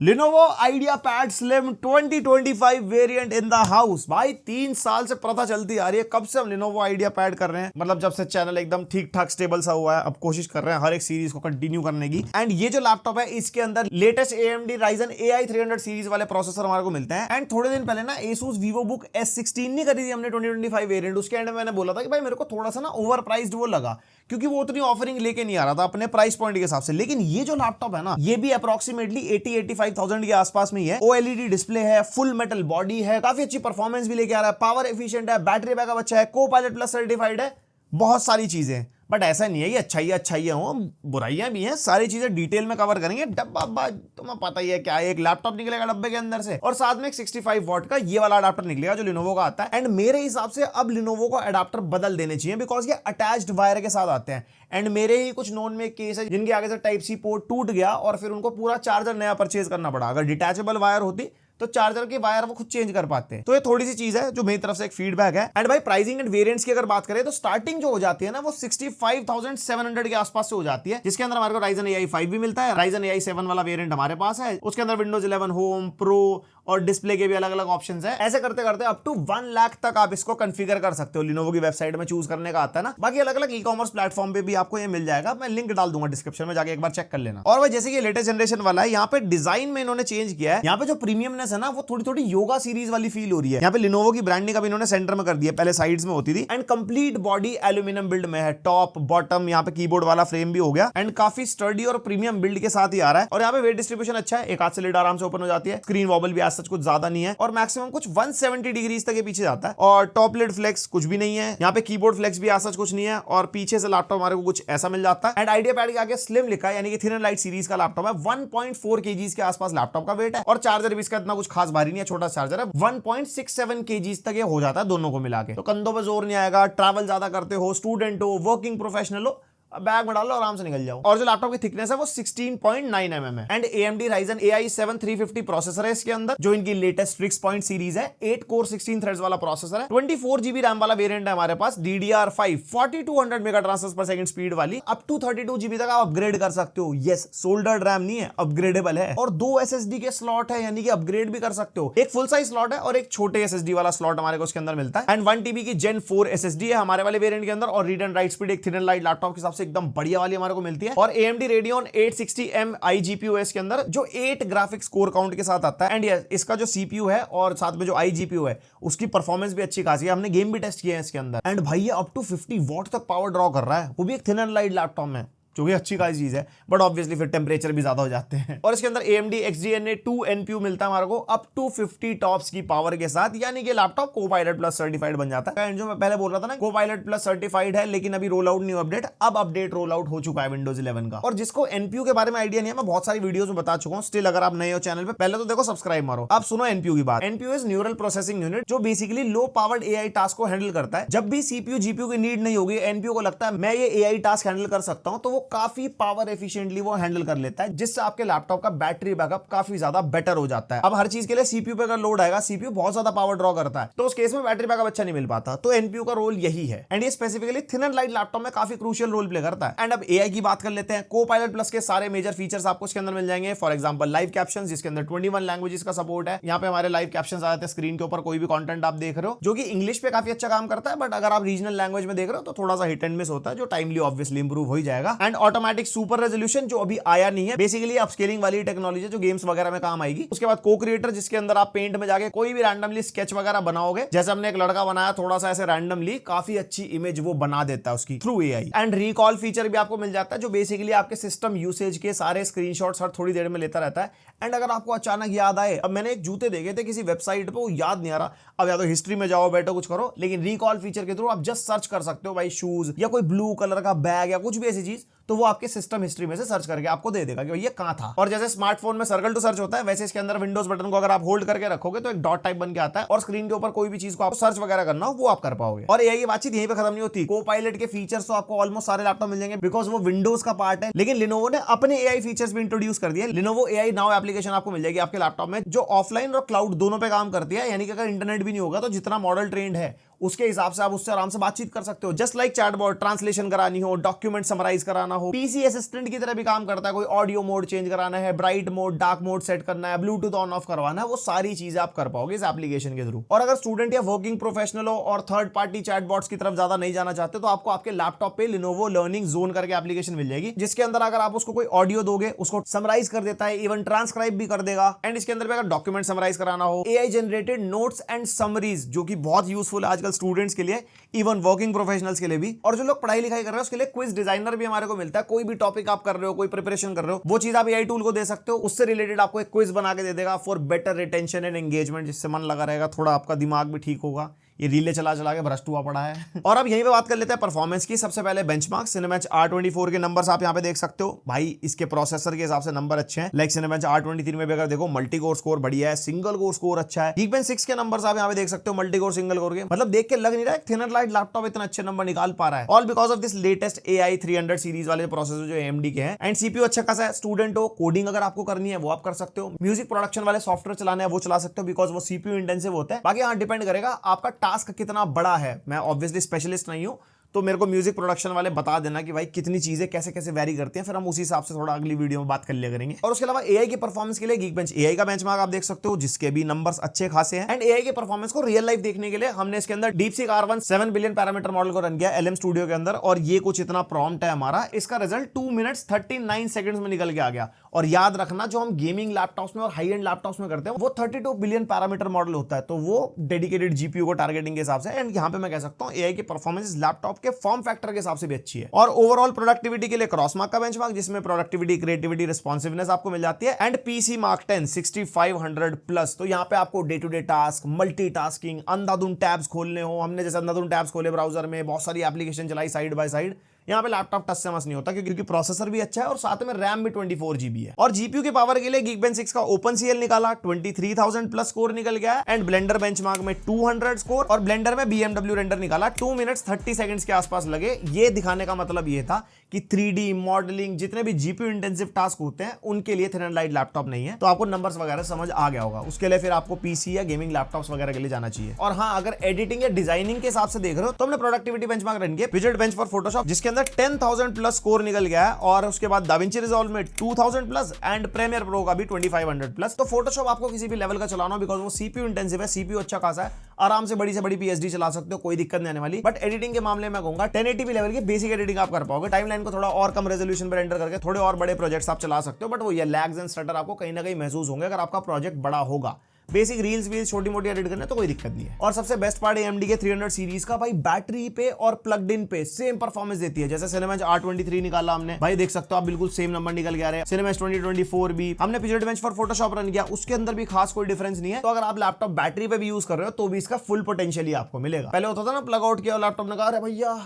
Lenovo IdeaPad Slim 2025 variant in the house. भाई 3 साल से प्रथा चलती आ रही है कब से हम Lenovo IdeaPad कर रहे हैं, मतलब जब से चैनल एकदम ठीक ठाक स्टेबल सा हुआ है। अब कोशिश कर रहे हैं हर एक सीरीज को कंटिन्यू करने की। एंड ये जो लैपटॉप है इसके अंदर latest AMD Ryzen AI 300 series वाले प्रोसेसर हमारे को मिलते हैं। एंड थोड़े दिन पहले ना Asus VivoBook S16 नहीं करी थी हमने 2025 वेरिएंट, उसके एंड में मैंने बोला था कि भाई मेरे को थोड़ा सा ना ओवर प्राइस्ड वो लगा, क्योंकि वो उतनी ऑफरिंग लेके नहीं आ रहा था अपने प्राइस पॉइंट के हिसाब से। लेकिन ये जो लैपटॉप है ना, ये भी अप्रोक्सीमेटली 80-85,000 के आसपास में ही है। OLED डिस्प्ले है, फुल मेटल बॉडी है, काफी अच्छी परफॉर्मेंस भी लेके आ रहा है, पावर एफिशिएंट है, बैटरी बैकअप अच्छा है, Copilot Plus सर्टिफाइड है, बहुत सारी चीजें। बट ऐसा नहीं है ये अच्छाइयां हो, बुराइयां भी हैं, सारी चीजें डिटेल में कवर करेंगे। डब्बा तुम्हें पता ही है क्या है, एक लैपटॉप निकलेगा डब्बे के अंदर से, और साथ में एक 65 वॉट का ये वाला अडाप्टर निकलेगा जो लिनोवो का आता है। एंड मेरे हिसाब से अब लिनोवो को अडाप्टर बदल देने चाहिए, बिकॉज ये अटैच्ड वायर के साथ आते हैं। एंड मेरे ही कुछ नोन में केस है जिनके आगे से टाइप सी पोर्ट टूट गया और फिर उनको पूरा चार्जर नया परचेज करना पड़ा। अगर डिटैचेबल वायर होती तो चार्जर की वायर वो खुद चेंज कर पाते हैं। तो ये थोड़ी सी चीज है जो मेरी तरफ से एक फीडबैक है। एंड भाई प्राइसिंग एंड वेरिएंट्स की अगर बात करें तो स्टार्टिंग जो हो जाती है ना वो 65,700 के आसपास से हो जाती है, जिसके अंदर हमारे को Ryzen AI 5 भी मिलता है। Ryzen AI 7 वाला वेरिएंट हमारे पास है, उसके अंदर Windows 11 होम प्रो और डिस्प्ले के भी अलग अलग ऑप्शंस हैं। ऐसे करते करते अप टू 1 लाख तक आप इसको कॉन्फ़िगर कर सकते हो। लिनोवो की वेबसाइट में चूज करने का आता है ना। बाकी अलग अलग ई-कॉमर्स प्लेटफॉर्म पे भी आपको ये मिल जाएगा, मैं लिंक डाल दूंगा डिस्क्रिप्शन में, जाके एक बार चेक कर लेना। और भाई जैसे कि लेटेस्ट जनरेशन वाला है, यहाँ पे डिजाइन में इन्होंने चेंज किया है। यहाँ पे जो प्रीमियमनेस है ना वो थोड़ी थोड़ी योगा सीरीज वाली फील हो रही है। यहाँ पे लिनोवो की ब्रांडिंग अब इन्होंने सेंटर में कर दी है, पहले साइड्स में होती थी। And complete body aluminium build में है, टॉप बॉटम, यहाँ पे कीबोर्ड वाला फ्रेम भी हो गया। एंड काफी स्टर्डी और प्रीमियम बिल्ड के साथ ही आ रहा है। और यहाँ पे वेट डिस्ट्रीब्यूशन अच्छा है, एक हाथ से लिड आराम से ओपन हो जाती है। स्क्रीन वॉबल भी आज सच कुछ ज्यादा नहीं है, और मैक्सिमम कुछ 170 डिग्रीज तक ये पीछे जाता है। और टॉप लिड फ्लेक्स कुछ भी नहीं है, यहाँ पे कीबोर्ड फ्लेक्स भी आज सच कुछ नहीं है, और पीछे से लैपटॉप हमारे को कुछ ऐसा मिल जाता है। एंड आइडियापैड के आगे स्लिम लिखा है, यानी कि थिन एंड लाइट सीरीज का लैपटॉप है। 1.4 kg के आसपास लैपटॉप का वेट है, और चार्जर भी इसका इतना कुछ खास भारी नहीं है, छोटा चार्जर है। 1.67 kg तक ये हो जाता है दोनों को मिला के, तो कंधों पे जोर नहीं आएगा। ट्रैवल ज्यादा करते हो, स्टूडेंट हो, वर्किंग प्रोफेशनल हो, बैग में डालो आराम से निकल जाओ। और जो लैपटॉप की थिकनेस है वो 16.9 mm है। And AMD Ryzen AI 7 350 processor है इसके अंदर, जो इनकी लेटेस्ट Strix Point सीरीज है। 8 कोर 16 थ्रेड्स वाला प्रोसेसर है। 24 GB रैम वाला वेरिएंट है हमारे पास। DDR5 4200 मेगा ट्रांसफर्स पर सेकंड स्पीड वाली, अप टू 32 GB तक आप अपग्रेड कर सकते हो। यस, सोल्डर्ड रैम नहीं है, अपग्रेडेबल है। और 2 SSD के स्लॉट है, यानी कि अपग्रेड भी कर सकते हो। एक फुल साइज स्लॉट है और एक छोटे SSD वाला स्लॉट हमारे को उसके अंदर मिलता है। एंड 1 TB की Gen 4 SSD है हमारे वाले वेरिएंट के अंदर, और रीड एंड राइट स्पीड एक थिन एंड लाइट लैपटॉप के हिसाब से एकदम बढ़िया वाली हमारे को मिलती है। और AMD Radeon 860M iGPU है इसके अंदर, जो 8 ग्राफिक्स कोर काउंट के साथ आता है। एंड यस, इसका जो CPU है और साथ में जो iGPU है उसकी परफॉर्मेंस भी अच्छी खासी है, हमने गेम भी टेस्ट किए हैं इसके अंदर। एंड भाई ये अप टू 50 वॉट तक पावर ड्रॉ कर रहा है, वो भी एक थिन एंड लाइट लैपटॉप में, जो कि अच्छी खासी चीज है। बट ऑब्वियसली फिर टेम्परेचर भी ज्यादा हो जाते हैं। और इसके अंदर AMD XDNA 2 NPU मिलता है हमारे को अप टू 50 टॉप्स की पावर के साथ, यानी कि लैपटॉप Copilot Plus सर्टिफाइड बन जाता है। एंड जो मैं पहले बोल रहा था ना, Copilot Plus सर्टिफाइड है, लेकिन अभी रोल आउट न्यू अपडेट, अब अपडेट रोल आउट हो चुका है Windows 11 का। और जिसको NPU के बारे में आइडिया नहीं है, मैं बहुत सारी वीडियोस में बता चुका हूं। स्टिल अगर आप नए हो चैनल पे, पहले तो देखो सब्सक्राइब मारो, आप सुनो NPU की बात। NPU is neural processing unit, जो basically low powered AI task को हैंडल करता है। जब भी CPU GPU की नीड नहीं होगी, NPU को लगता है मैं ये AI टास्क हैंडल कर सकता हूं, तो वो काफी पावर एफिशिएंटली वो हैंडल कर लेता है, जिससे आपके लैपटॉप का बैटरी बैकअप काफी ज्यादा बेटर हो जाता है। अब हर चीज के लिए CPU पे अगर लोड आएगा, CPU बहुत ज्यादा पावर ड्रॉ करता है, तो उस केस में बैटरी बैकअप अच्छा नहीं मिल पाता। तो NPU का रोल यही है। एंड ये specifically thin and light laptop में काफी क्रूशियल रोल प्ले करता है। एंड अब AI की बात कर लेते हैं। Copilot Plus के सारे मेजर फीचर्स आपको इसके अंदर मिल जाएंगे। फॉर एग्जांपल लाइव कैप्शंस, जिसके अंदर 21 लैंग्वेजेस का सपोर्ट है। यहाँ पे हमारे लाइव कैप्शंस आ जाते हैं स्क्रीन के ऊपर, कोई भी कंटेंट आप देख रहे हो, जो कि इंग्लिश पे काफी अच्छा काम करता है। बट अगर आप रीजनल लैंग्वेज में देख रहे हो तो थोड़ा सा हिट एंड मिस होता है, जो टाइमली ऑब्वियसली इंप्रूव हो ही जाएगा। एंड ऑटोमेटिक सुपर रेजोल्यूशन, जो अभी आया नहीं है, बेसिकली अपस्केलिंग वाली टेक्नोलॉजी जो गेम्स वगैरह में काम आएगी। उसके बाद को क्रिएटर, जिसके अंदर आप पेंट में जाके कोई भी रैंडमली स्केच वगैरह बनाओगे, जैसे हमने एक लड़का बनाया थोड़ा सा ऐसे रैंडमली, काफी अच्छी इमेज वो बना देता है उसकी through AI। And recall feature भी आपको मिल जाता है, जो बेसिकली आपके सिस्टम यूसेज के सारे स्क्रीनशॉट्स हर थोड़ी देर में लेता रहता है। एंड अगर आपको अचानक याद आए, अब मैंने एक जूते देखे थे किसी वेबसाइट पे, वो याद नहीं आ रहा, अब या तो हिस्ट्री में जाओ, बैठो कुछ करो, लेकिन रिकॉल फीचर के थ्रू आप जस्ट सर्च कर सकते हो भाई शूज, या कोई ब्लू कलर का बैग, या कुछ भी ऐसी चीज, तो वो आपके सिस्टम हिस्ट्री में से सर्च करके आपको दे देगा कि ये कहां था। और जैसे स्मार्टफोन में सर्कल टू सर्च होता है, वैसे इसके अंदर विंडोज बटन को अगर आप होल्ड करके रखोगे तो एक डॉट टाइप बन के आता है, और स्क्रीन के ऊपर कोई भी चीज को आप सर्च वगैरह करना हो वो आप कर पाओगे। और AI की बातचीत यहीं पे खत्म नहीं होती। Copilot के फीचर्स तो आपको ऑलमोस्ट सारे लैपटॉप मिल जाएंगे, बिकॉज वो विंडोज का पार्ट है। लेकिन लिनोवो ने अपने AI फीचर्स भी इंट्रोड्यूस कर दिए। लिनोवो AI नाउ एप्लीकेशन आपको मिल जाएगी आपके लैपटॉप में, जो ऑफलाइन और क्लाउड दोनों पे काम करती है। यानी कि अगर इंटरनेट भी नहीं होगा तो जितना मॉडल ट्रेंड है उसके हिसाब से आप उससे आराम से बातचीत कर सकते हो। जस्ट लाइक चैटबॉट, ट्रांसलेशन करानी हो, डॉक्यूमेंट समराइज कराना हो, पीसी असिस्टेंट की तरह भी काम करता है। कोई ऑडियो मोड चेंज कराना है, bright mode, dark mode set करना है, ब्लूटूथ ऑन ऑफ करवाना है, वो सारी चीजें आप कर पाओगे इस एप्लीकेशन के थ्रू। और अगर स्टूडेंट या वर्किंग प्रोफेशनल हो और थर्ड पार्टी चैटबॉट्स की तरफ ज्यादा नहीं जाना चाहते, तो आपको आपके लैपटॉप पे Lenovo लर्निंग जोन करके एप्लीकेशन मिल जाएगी, जिसके अंदर अगर आप उसको कोई ऑडियो दोगे, उसको समराइज कर देता है, इवन ट्रांसक्राइब भी कर देगा। एंड इसके अंदर भी अगर डॉक्यूमेंट समराइज कराना हो, AI generated notes and summaries, जो कि बहुत यूजफुल है आजकल स्टूडेंट्स के लिए, इवन वर्किंग प्रोफेशनल्स के लिए भी। और जो लोग पढ़ाई लिखाई कर रहे हैं उसके लिए क्विज डिजाइनर भी हमारे को मिलता है। कोई भी टॉपिक आप कर रहे हो, कोई प्रिपरेशन कर रहे हो, वो चीज आप एआई टूल को दे सकते हो, उससे रिलेटेड आपको एक क्विज बना के दे देगा for better retention and engagement, जिससे मन लगा रहेगा, थोड़ा आपका दिमाग भी ठीक होगा। ये रीले चला चला के भ्रष्ट हुआ पड़ा है। और अब यहीं पे बात कर लेते हैं परफॉर्मेंस की। सबसे पहले बेंचमार्क Cinebench R24 के नंबर्स आप यहाँ पे देख सकते हो। भाई इसके प्रोसेसर के हिसाब से नंबर अच्छे हैं। लाइक Cinebench R23 में भी अगर देखो मल्टी कोर स्कोर बढ़िया है, सिंगल कोर स्कोर अच्छा है। Geekbench 6 के नंबर्स आप यहाँ पे देख सकते हो, मल्टी कोर सिंगल कोर के। मतलब देख के लग नहीं रहा है थिनर लाइट लैपटॉप इतना अच्छे नंबर निकाल पा रहा है। All because of this latest AI 300 series वाले प्रोसेसर जो AMD के हैं। एंड CPU अच्छा खासा है। स्टूडेंट हो, कोडिंग अगर आपको करनी है वो आप कर सकते हो, म्यूजिक प्रोडक्शन वाले सॉफ्टवेयर चलाने हैं वो चला सकते हो, बिकॉज वो CPU इंटेंसिव होता है। बाकी हाँ डिपेंड करेगा आपका टास्क कितना बड़ा है। मैं ऑब्वियसली स्पेशलिस्ट नहीं हूं, तो मेरे को म्यूजिक प्रोडक्शन वाले बता देना कि भाई कितनी चीजें कैसे कैसे वेरी करती हैं, फिर हम उसी हिसाब से थोड़ा अगली वीडियो में बात कर लिया करेंगे। और उसके अलावा एआई की परफॉर्मेंस के लिए Geekbench AI का बेंचमार्क आप देख सकते हो, जिसके भी नंबर्स अच्छे खासे हैं। एंड एआई के परफॉर्मेंस को रियल लाइफ देखने के लिए हमने इसके अंदर DeepSeek R1 7 billion parameter model को रन किया LM स्टूडियो के अंदर, और ये कुछ इतना प्रॉम्प्ट है हमारा। इसका रिजल्ट 2 मिनट्स 39 सेकंड्स में निकल के आ गया। और याद रखना, जो हम गेमिंग लैपटॉप्स में और हाई एंड लैपटॉप्स में करते हैं वो 32 बिलियन पैरामीटर मॉडल होता है, तो वो डेडिकेटेड जीपीयू को टारगेटिंग के हिसाब से। एंड यहाँ पे मैं कह सकता हूँ एआई की परफॉर्मेंस लैपटॉप के फॉर्म फैक्टर के हिसाब से भी अच्छी है। और ओवरऑल प्रोडक्टिविटी के लिए क्रॉसमार्क का बेंचमार्क, जिसमें प्रोडक्टिविटी, क्रिएटिविटी, रिस्पॉन्सिवनेस आपको मिल जाती है। एंड पीसी मार्क 10 6500 प्लस, तो यहाँ पे आपको day to day task, multitasking, अंधाधुंध टैब्स खोलने हो, हमने जैसे अंधाधुंध टैब्स खोले ब्राउजर में, बहुत सारी एप्लीकेशन चलाई साइड बाय साइड, यहाँ पे लैपटॉप टच से मस नहीं होता, क्योंकि प्रोसेसर भी अच्छा है और साथ में रैम भी 24 GB है। और जीपीयू के पावर के लिए Geekbench 6 का OpenCL निकाला, 23,000 प्लस स्कोर निकल गया है। एंड ब्लेंडर बेंचमार्क में 200 स्कोर, और ब्लेंडर में BMW रेंडर निकाला, 2 मिनट्स 30 सेकंड्स के आसपास लगे। ये दिखाने का मतलब ये था कि 3D मॉडलिंग, जितने भी जीपीयू इंटेंसिव टास्क होते हैं उनके लिए थिन एंड लाइट लैपटॉप नहीं है। तो आपको नंबर्स वगैरह समझ आ गया होगा। उसके लिए फिर आपको पीसी या गेमिंग लैपटॉप्स वगैरह के लिए जाना चाहिए। और हाँ, अगर एडिटिंग या डिजाइनिंग के हिसाब से देख रहे हो तो हमने प्रोडक्टिविटी बेंचमार्क रन किया विजेट बेंच फॉर फोटोशॉप, जिसके अंदर 10,000 प्लस स्कोर निकल गया है। और उसके बाद दाविंची रिजॉल्व में 2000 प्लस एंड प्रीमियर प्रो का भी 2500 प्लस। तो फोटोशॉप आपको किसी भी लेवल का चलाना हो, बिकॉज वो सीपीयू इंटेंसिव है, सीपीयू अच्छा खासा है, आराम से बड़ी पीएचडी चला सकते हो, कोई दिक्कत नहीं आने वाली। बट एडिटिंग के मामले में कहूंगा 1080p लेवल की बेसिक एडिटिंग आप कर पाओगे। टाइमलाइन को थोड़ा और कम रेजोल्यूशन पर एंटर करके थोड़े और बड़े प्रोजेक्ट्स आप चला सकते हो, बट वो ये लैग्स एंड स्टटर आपको कहीं ना कहीं महसूस होंगे अगर आपका प्रोजेक्ट बड़ा होगा। बेसिक रील्स वील्स छोटी मोटी एडिट करने तो कोई दिक्कत नहीं है। और सबसे बेस्ट पार्ट AMD के 300 सीरीज का, भाई बैटरी पे और प्लग्ड इन पे सेम परफॉर्मेंस देती है। जैसे Cinebench R23 निकाला हमने, भाई देख सकते हो आप, बिल्कुल सेम नंबर निकल गया है। Cinebench 2024 भी हमने पिजट बेंच फॉर फोटोशॉप रन किया, उसके अंदर भी खास कोई डिफरेंस नहीं है। तो अगर आप लैपटॉप बैटरी पे भी यूज कर रहे हो तो भी इसका फुल पोटेंशियल ही आपको मिलेगा। पहले होता था ना, प्लग आउट किया लैपटॉप ने कहा अरे भैया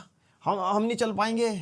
हम नहीं चल पाएंगे,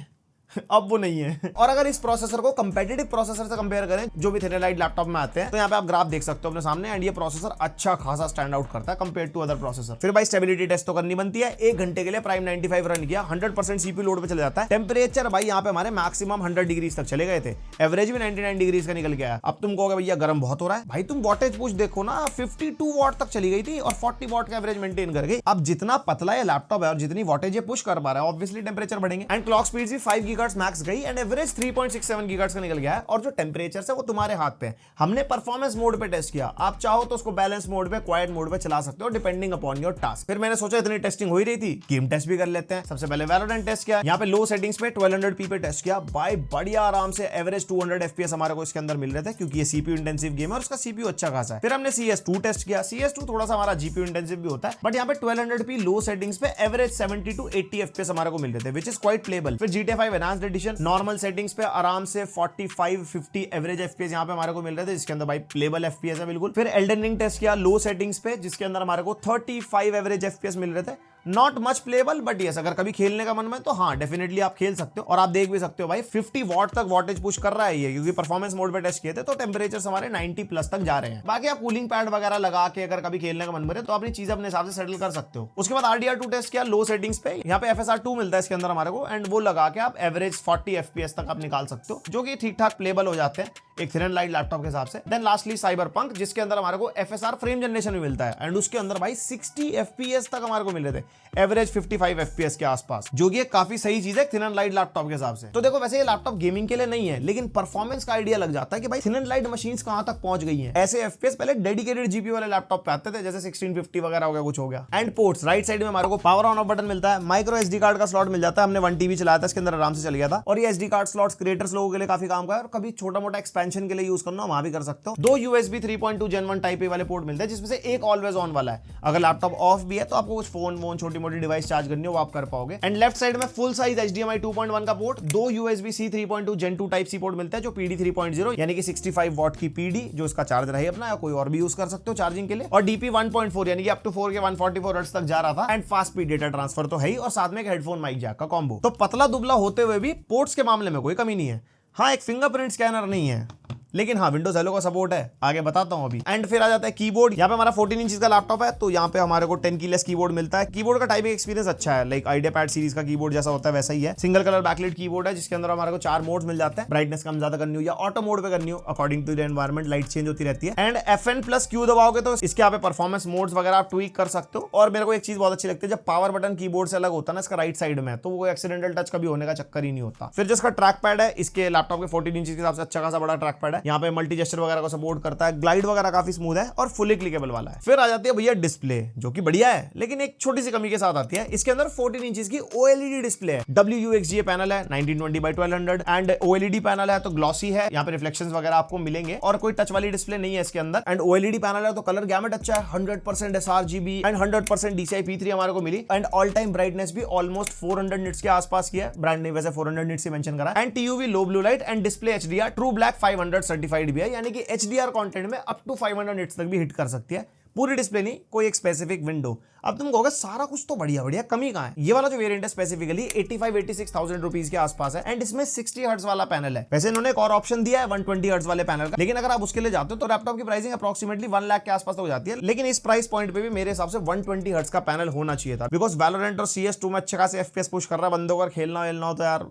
अब वो नहीं है। और अगर इस प्रोसेसर को कंपेटिटिव प्रोसेसर से कंपेयर करें जो भी थिन लाइट लैपटॉप में आते हैं, तो यहाँ पे आप ग्राफ देख सकते हो अपने सामने। एंड ये प्रोसेसर अच्छा खासा स्टैंड आउट करता है कंपेयर टू अदर प्रोसेसर। फिर भाई स्टेबिलिटी टेस्ट तो करनी बनती है। 1 घंटे के लिए प्राइम 95 रन किया, 100% सीपीयू लोड पे चले जाता है। टेम्परेचर भाई यहाँ पे हमारे मैक्सिमम 100 डिग्री तक चले गए थे, एवरेज भी 99 डिग्री का निकल गया। अब तुम कहोगे भैया गर्म बहुत हो रहा है, भाई तुम वॉटेज पुश देखो ना, 52 वॉट तक चली गई थी और 40 वॉट का एवरेज मेंटेन कर गई। अब जितना पतला ये लैपटॉप है और जितनी वॉटेज ये पुश कर पा रहा है, ऑब्वियसली टेम्परेचर बढ़ेंगे। एंड क्लॉक स्पीड भी 5 गीगाहर्ट्ज मैक्स गई एंड एवरेज 3.67 गीगाहर्ट्ज का निकल गया है। और जो टेम्परेचर है वो तुम्हारे हाथ पे है। हमने परफॉर्मेंस मोड पे टेस्ट किया, आप चाहो तो उसको बैलेंस मोड पे, क्वाइट मोड पे चला सकते हो डिपेंडिंग अपॉन योर टास्क। फिर मैंने सोचा इतनी टेस्टिंग हो ही रही थी, गेम टेस्ट भी कर लेते हैं। सबसे पहले वैलोरेंट टेस्ट किया, यहाँ पे लो सेटिंग्स पे 1200p पे टेस्ट किया। भाई बढ़िया आराम से एवरेज 200 FPS हमारे को इसके अंदर मिल रहे थे, क्योंकि ये सीपीयू इंटेंसिव गेम है और उसका सीपीयू अच्छा खासा है। फिर हमने CS2 टेस्ट किया, CS2 थोड़ा सा हमारा जीपीयू इंटेंसिव भी होता है, बट यहाँ पे 1200p लो सेटिंग्स पे एवरेज 70 to 80 FPS हमारे को मिल रहे थे, विच इज क्वाइट प्लेबल। फिर GTA 5 enhanced edition normal settings पे आराम से 45-50 एवरेज FPS यहाँ पे हमारे को मिल रहे थे, जिसके अंदर भाई प्लेबल FPS है बिल्कुल। फिर एल्डन रिंग टेस्ट किया लो सेटिंग्स पे, जिसके अंदर हमारे को 35 एवरेज FPS मिल रहे थे। Not much payable, but yes अगर कभी खेलने का मन में तो हाँ डेफिनेटली आप खेल सकते हो। और आप देख भी सकते हो भाई 50 वॉट तक वॉटेज पुश कर रहा है ये, क्योंकि परफॉर्मेंस मोड पे टेस्ट किए थे तो टेम्परेचर हमारे 90 प्लस तक जा रहे हैं। बाकी आप कूलिंग पैड वगैरह लगा के अगर कभी खेलने का मन करे तो अपनी चीजें अपने हिसाब से सेटल कर सकते हो। उसके बाद RDR2 टेस्ट किया लो सेटिंग्स पे, यहाँ पे FSR2 मिलता है इसके अंदर हमारे को, एंड वो लगा के आप एवरेज 40 FPS तक आप निकाल सकते हो, जो कि ठीक ठाक प्लेबल हो जाते हैं। एक थिन एंड लाइट लैपटॉप के हिसाब से। देन लास्टली साइबरपंक, जिसके अंदर हमारे को FSR फ्रेम जनरेशन भी मिलता है एंड उसके अंदर भाई 60 FPS तक हमारे को मिले थे, एवरेज 55 FPS के आसपास, जो कि काफी सही चीज है थिन एंड लाइट लैपटॉप के हिसाब से। तो देखो वैसे ये लैपटॉप गेमिंग के लिए नहीं है, लेकिन परफॉर्मेंस का आइडिया लग जाता है कि भाई थिन एंड लाइट मशीन्स कहां तक पहुंच गई हैं। ऐसे FPS पहले डेडिकेटेड GPU वाले लैपटॉप पे आते थे, जैसे 1650 वगैरह हो गया, कुछ हो गया। एंड पोर्ट्स, राइट साइड में हमारे को पावर ऑन ऑफ बटन मिलता है, माइक्रो SD कार्ड का स्लॉट मिल जाता है। हमने 1 TB चलाया था, इसके अंदर आराम से चल गया था। और ये SD कार्ड स्लॉट्स क्रिएटर्स लोगों के लिए काफी काम का है, और कभी छोटा मोटा एक्सपेंशन के लिए यूज करना वहां भी कर सकते हो। 2 USB 3.2 Gen 1 टाइप ए वाले पोर्ट मिलते हैं, जिसमें से एक ऑलवेज ऑन वाला है। अगर लैपटॉप ऑफ भी है तो आपको कुछ फोन वोन छोटी मोटी डिवाइस चार्ज करनी हो वो आप कर पाओगे। एंड लेफ्ट साइड में फुल साइज HDMI 2.1 का port, 2 USB-C 3.2 Gen 2 type C port मिलता है, जो PD 3.0 यानी कि 65 वॉट की PD, जो इसका चार्जर है अपना, या कोई और भी यूज कर सकते हो चार्जिंग के लिए। और DP 1.4 यानी कि अप टू 4K 144 हर्ट्ज तक जा रहा था। And fast speed data transfer तो है ही, और साथ में एक हेडफोन माइक जैक का कॉम्बो। तो पतला दुबला होते हुए भी पोर्ट्स के मामले में कोई कमी नहीं है। हाँ, एक फिंगरप्रिंट स्कैनर नहीं है, लेकिन हाँ विंडोज हेलो का सपोर्ट है, आगे बताता हूं अभी। एंड फिर आ जाता है कीबोर्ड। यहाँ पे हमारा 14 इंच का लैपटॉप है, तो यहाँ पे हमारे को 10 कीलेस कीबोर्ड मिलता है। कीबोर्ड का टाइपिंग एक्सपीरियंस अच्छा है, लाइक आइडियापैड सीरीज का कीबोर्ड जैसा होता है वैसा ही है। सिंगल कलर बैकलाइट कीबोर्ड है, जिसके अंदर हमारे को 4 मोड्स मिल जाते हैं, ब्राइटनेस कम ज्यादा करनी हो या ऑटो मोड पे करनी हो, according to the environment light change होती रहती है। एंड FN+Q दबाओगे तो इसके यहाँ पे परफॉर्मेंस मोड्स वगैरह आप ट्वीक कर सकते हो। और मेरे को एक चीज बहुत अच्छी लगती है, जब पावर बटन कीबोर्ड से अलग होता है ना इसका राइट साइड में, तो वो एक्सीडेंटल टच कभी होने का चक्कर ही नहीं होता। फिर जिसका ट्रैक पैड है, इसके लैपटॉप के 14 इंच के हिसाब से अच्छा खासा बड़ा ट्रैक पैड है। यहाँ पे मल्टी जेस्चर वगैरह को सपोर्ट करता है, ग्लाइड वगैरह काफी स्मूथ है और फुली क्लिकेबल वाला है। फिर आ जाती है भैया डिस्प्ले, जो कि बढ़िया है, लेकिन एक छोटी सी कमी के साथ आती है। इसके अंदर 14 इंच की OLED डिस्प्ले है, WUXGA पैनल है, 1920x1200 एंड OLED पैनल है, तो ग्लॉसी है, यहाँ पे रिफ्लेक्शंस वगैरह आपको मिलेंगे, और कोई टच वाली डिस्प्ले नहीं है इसके अंदर। एंड OLED पैनल है तो कलर गैमेट अच्छा है, 100% sRGB एंड 100% DCI P3 हमारे को मिली। एंड ऑल टाइम ब्राइटनेस भी ऑलमोस्ट 400 निट्स के आसपास की है, ब्रांड ने वैसे 400 निट्स ही मेंशन करा। And TUV low blue light and display HDR true black 500 certified भी है, यानी कि HDR कंटेंट में अप टू 500 निट्स तक भी हिट कर सकती है। पूरी डिस्प्ले नहीं, कोई एक स्पेसिफिक विंडो। अब तुम कहोगे सारा कुछ तो बढ़िया बढ़िया, कमी कहां है? ये वाला जो वेरिएंट है स्पेसिफिकली 85-86,000 रुपीज के आसपास है, एंड इसमें 60 हर्ट्ज वाला पैनल है। वैसे इन्होंने एक और ऑप्शन दिया है 120 हर्ट्ज वाले पैनल का, लेकिन अगर आप उसके लिए जाते हो तो लैपटॉप की प्राइसिंग अप्रोक्सीमेटली 1 लाख के आसपास हो जाती है। लेकिन इस प्राइस पॉइंट पे भी मेरे हिसाब से 120 हर्ट्ज का पैनल होना चाहिए था, बिकॉज वैलोरेंट और CS2 में अच्छे खासे FPS पुश कर रहा है बंदों को, खेलना हो तो यार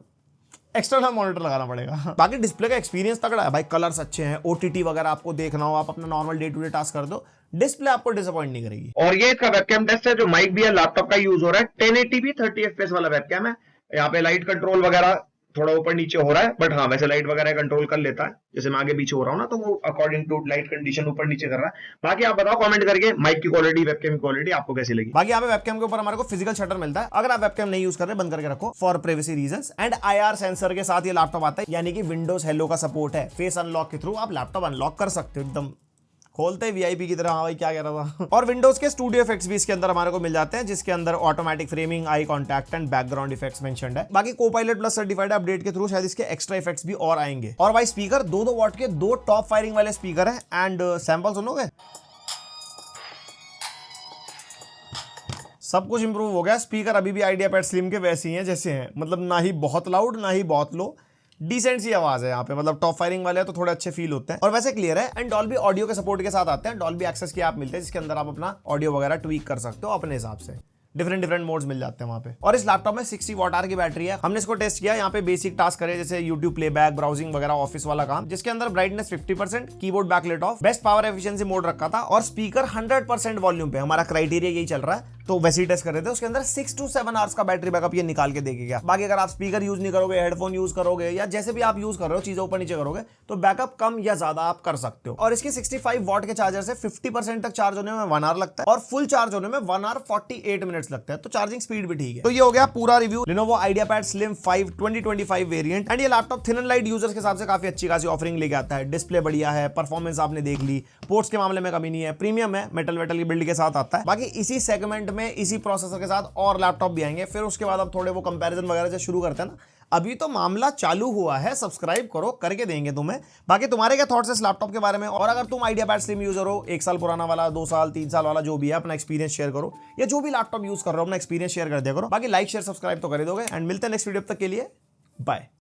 एक्सटर्नल मॉनिटर लगाना पड़ेगा। बाकी डिस्प्ले का एक्सपीरियंस तगड़ा है भाई, कलर्स अच्छे हैं, OTT वगैरह आपको देखना हो, आप अपना normal day to day task कर दो, डिस्प्ले आपको डिसअपॉइंट नहीं करेगी। और ये इसका वेबकैम टेस्ट है, जो माइक भी है लैपटॉप का यूज हो रहा है, 1080p 30 FPS वाला वेबकैम है। यहाँ पे लाइट कंट्रोल वगैरह थोड़ा ऊपर नीचे हो रहा है, बट हाँ वैसे लाइट वगैरह कंट्रोल कर लेता है, जैसे मैं आगे पीछे हो रहा हूँ ना, तो वो अकॉर्डिंग टू लाइट कंडीशन ऊपर नीचे कर रहा है। बाकी आप बताओ कमेंट करके माइक की क्वालिटी, वेबकैम की क्वालिटी आपको कैसी लगी। बाकी यहाँ पे वेबकैम के ऊपर हमारे को फिजिकल शटर मिलता है, अगर आप वेबकैम नहीं यूज कर रहे बंद करके रखो for privacy reasons. And IR sensor के साथ ये लैपटॉप आता है, यानी कि विंडोज हेलो का सपोर्ट है। फेस अनलॉक के थ्रू आप लैपटॉप अनलॉक कर सकते हो, एकदम खोलते ही VIP की तरह। हाँ भाई क्या कह रहा था। और विंडोज के स्टूडियो इफेक्ट्स भी इसके अंदर हमारे को मिल जाते हैं, जिसके अंदर automatic framing, eye contact and background effects mentioned है। बाकी कोपायलट प्लस सर्टिफाइड अपडेट के थ्रू शायद इसके एक्स्ट्रा इफेक्ट्स भी और आएंगे। और भाई स्पीकर 2-2 वॉट के 2 टॉप फायरिंग वाले स्पीकर है। एंड सैंपल सुनोगे, सब कुछ इंप्रूव हो गया। स्पीकर अभी भी आइडियापैड स्लिम के वैसे ही हैं जैसे हैं, मतलब ना ही बहुत लाउड ना ही बहुत लो, डिसेंट सी आवाज है यहाँ पे, मतलब टॉप फायरिंग वाले तो थोड़े अच्छे फील होते हैं और वैसे क्लियर है। एंड डॉल्बी ऑडियो के सपोर्ट के साथ आते हैं, डॉल्बी एक्सेस की ऐप मिलते हैं, जिसके अंदर आप अपना ऑडियो वगैरह ट्वीक कर सकते हो अपने हिसाब से। डिफरेंट मोड्स मिल जाते हैं वहाँ पे। और इस लैपटॉप में 60 Wh की बैटरी है। हमने इसको टेस्ट किया, यहाँ पे बेसिक टास्क करे जैसे यूट्यूब प्लेबैक, ब्राउजिंग वगैरह, ऑफिस वाला काम, जिसके अंदर brightness 50%, keyboard backlight off, best power efficiency mode रखा था, और स्पीकर 100% वॉल्यूम पे। हमारा क्राइटेरिया यही चल रहा है, तो वैसे ही टेस्ट कर रहे थे। उसके अंदर 6 to 7 आवर्स का बैटरी बैकअप ये निकाल के देगा। बाकी अगर आप स्पीकर यूज नहीं करोगे, हेडफोन यूज करोगे, या जैसे भी आप यूज कर रहे हो चीजें ऊपर नीचे करोगे, तो बैकअप कम या ज्यादा आप कर सकते हो। और इसके 65 वॉट के चार्जर से 50% तक चार्ज होने में 1 आवर लगता है, और फुल चार्ज होने में 1 आवर 48 मिनट्स लगता है, तो चार्जिंग स्पीड भी ठीक है। तो ये हो गया पूरा review Lenovo IdeaPad Slim 5 2025 variant. And ये laptop thin and light users के हिसाब से काफी अच्छी खासी ऑफरिंग लेके आता है। डिस्प्ले बढ़िया है, परफॉर्मेंस आपने देख ली, पोर्ट्स के मामले में कमी नहीं है, प्रीमियम है, मेटल वेटल की बिल्ड के साथ आता है। बाकी इसी सेगमेंट में इसी प्रोसेसर के साथ और लैपटॉप भी आएंगे, फिर उसके बाद अब थोड़े वो कंपैरिजन वगैरह से शुरू करते हैं ना। अभी तो मामला चालू हुआ है, सब्सक्राइब करो, करके देंगे तुम्हें। बाकी तुम्हारे क्या थॉट्स है इस लैपटॉप के बारे में, और अगर तुम IdeaPad Slim यूजर हो, 1 साल पुराना वाला, 2 साल 3 साल वाला, जो भी है, अपना एक्सपीरियंस शेयर करो, या जो भी लैपटॉप यूज कर रहे हो अपना एक्सपीरियंस शेयर कर दिया करो। बाकी लाइक शेयर सब्सक्राइब तो कर दोगे, एंड मिलते हैं नेक्स्ट वीडियो तक के लिए, बाय।